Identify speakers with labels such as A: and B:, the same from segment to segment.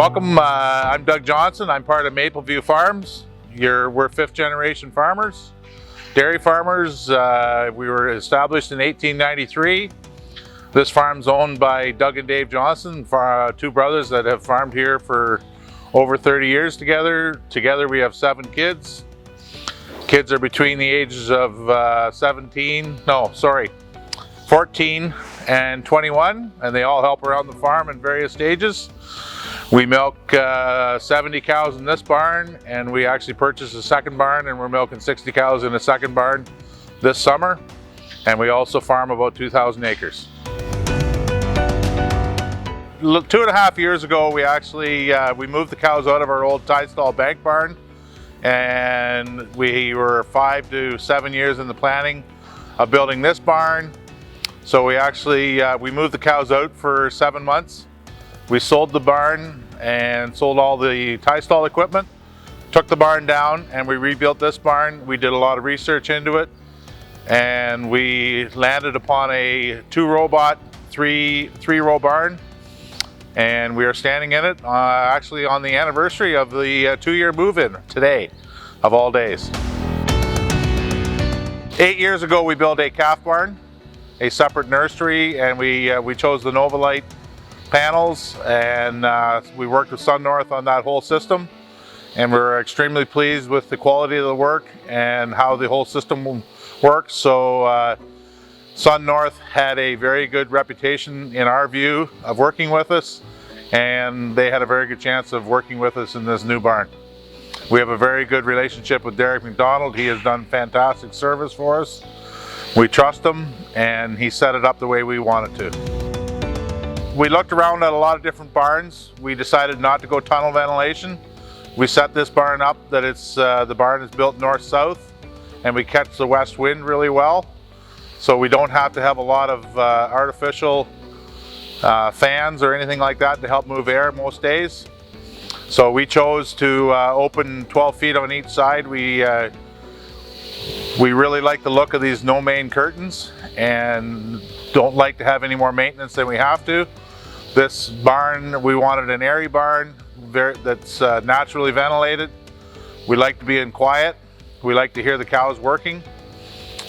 A: Welcome, I'm Doug Johnston. I'm part of Maplevue Farms. We're fifth generation farmers, dairy farmers. We were established in 1893. This farm's owned by Doug and Dave Johnston, two brothers that have farmed here for over 30 years together. Together we have 7 kids. Kids are between the ages of 14 and 21, and they all help around the farm in various stages. We milk 70 cows in this barn, and we actually purchased a second barn, and we're milking 60 cows in a second barn this summer. And we also farm about 2,000 acres. 2.5 years ago, we actually we moved the cows out of our old tie stall bank barn, and we were 5 to 7 years in the planning of building this barn. So we actually we moved the cows out for 7 months. We sold the barn and sold all the tie stall equipment, took the barn down, and we rebuilt this barn. We did a lot of research into it, and we landed upon a 2-robot, 3-row barn, and we are standing in it actually on the anniversary of the 2-year move-in today, of all days. 8 years ago, we built a calf barn, a separate nursery, and we chose the Nova-Lite panels, and we worked with Sun North on that whole system, and we're extremely pleased with the quality of the work and how the whole system works. So Sun North had a very good reputation in our view of working with us, and they had a very good chance of working with us in this new barn. We have a very good relationship with Derek McDonald. He has done fantastic service for us. We trust him, and he set it up the way we want it to. We looked around at a lot of different barns. We decided not to go tunnel ventilation. We set this barn up that the barn is built north-south, and we catch the west wind really well. So we don't have to have a lot of artificial fans or anything like that to help move air most days. So we chose to open 12 feet on each side. We really like the look of these no main curtains and don't like to have any more maintenance than we have to. This barn, we wanted an airy barn that's naturally ventilated. We like to be in quiet. We like to hear the cows working.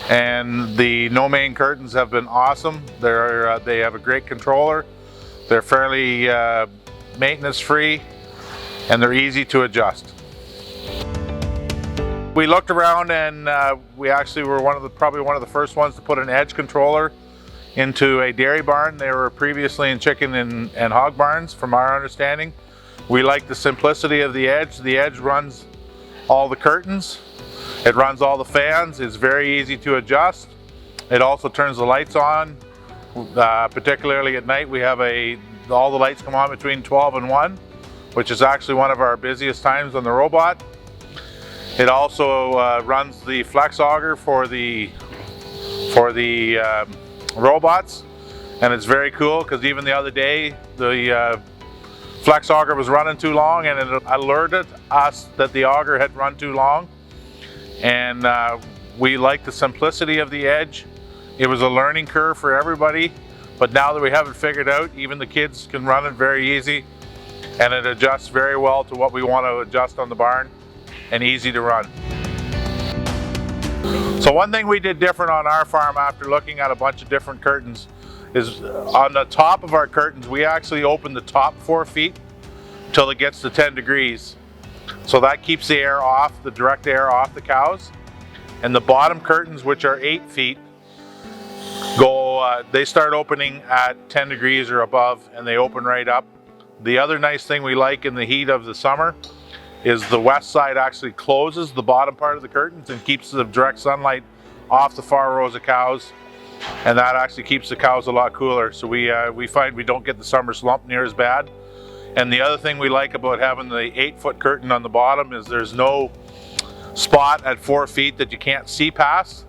A: And the no main curtains have been awesome. They have a great controller. They're fairly maintenance free, and they're easy to adjust. We looked around, and we actually were probably one of the first ones to put an edge controller into a dairy barn. They were previously in chicken and hog barns, from our understanding. We like the simplicity of the edge. The edge runs all the curtains. It runs all the fans. It's very easy to adjust. It also turns the lights on, particularly at night. We have all the lights come on between 12 and 1, which is actually one of our busiest times on the robot. It also runs the flex auger for the robots, and it's very cool because even the other day the flex auger was running too long, and it alerted us that the auger had run too long. And we like the simplicity of the edge. It was a learning curve for everybody, but now that we have it figured out, even the kids can run it very easy, and it adjusts very well to what we want to adjust on the barn, and easy to run. So one thing we did different on our farm after looking at a bunch of different curtains is on the top of our curtains, we actually open the top 4 feet till it gets to 10 degrees. So that keeps the air off, the direct air off the cows. And the bottom curtains, which are 8 feet, they start opening at 10 degrees or above, and they open right up. The other nice thing we like in the heat of the summer is the west side actually closes the bottom part of the curtains and keeps the direct sunlight off the far rows of cows, and that actually keeps the cows a lot cooler. So we find we don't get the summer slump near as bad. And the other thing we like about having the 8-foot curtain on the bottom is there's no spot at 4 feet that you can't see past.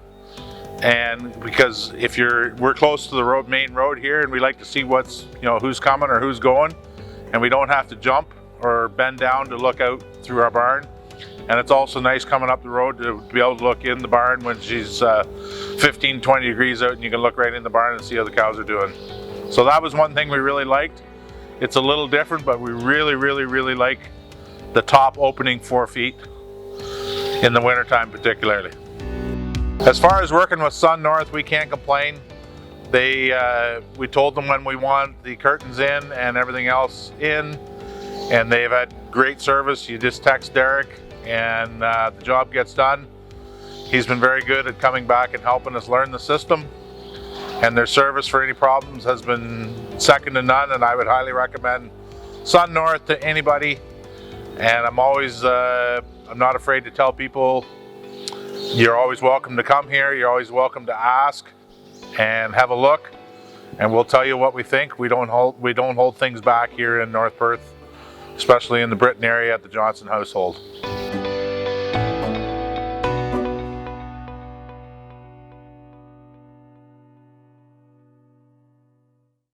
A: And because we're close to the main road here, and we like to see who's coming or who's going, and we don't have to jump or bend down to look out through our barn. And it's also nice coming up the road to be able to look in the barn when she's 15, 20 degrees out, and you can look right in the barn and see how the cows are doing. So that was one thing we really liked, It's a little different, but we really like the top opening 4 feet in the wintertime particularly. As far as working with Sun North, we can't complain. We told them when we want the curtains in and everything else in, and they've had great service. You just text Derek and the job gets done. He's been very good at coming back and helping us learn the system, and their service for any problems has been second to none, and I would highly recommend Sun North to anybody. And I'm not afraid to tell people, you're always welcome to come here, you're always welcome to ask and have a look, and we'll tell you what we think. We don't hold things back here in North Perth, especially in the Britton area at the Johnston household.